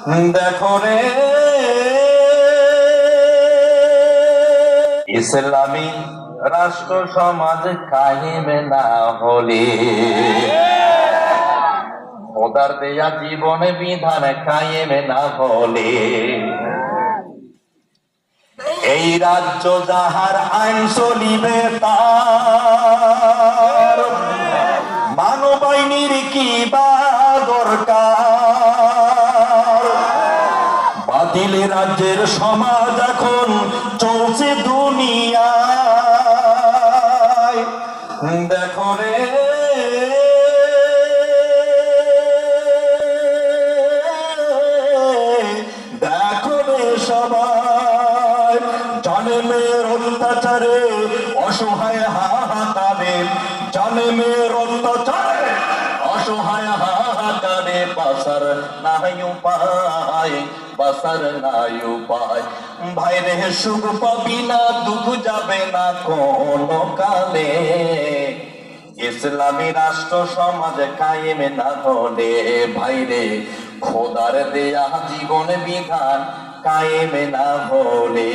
দেখো রে ইসলামী রাষ্ট্র সমাজ কায়েম না হলে, খোদার দেয়া জীবনে বিধান কায়েম না হলে, এই রাজ্য যাহার আইন চলিবে তার মানব আইনের কি বা দরকার? বাতিল রাজ্যের সমাজ এখন চলছে দুনিয়ায়। দেখো রে দেখো রে সবাই, জন্মের অত্যাচারে অসহায় হাহাকারে, জন্মের অত্যাচারে অসহায় হাহাকারে, বাসার নাই উপায়, বাসার নাই উপায়। ভাইরে সুখ পাবি না, দুঃখ যাবে না কোনো কালে, ইসলামী রাষ্ট্র সমাজ কায়েম না হলে। ভাইরে খোদার দেয়া জীবন বিধান কায়েম না হলে।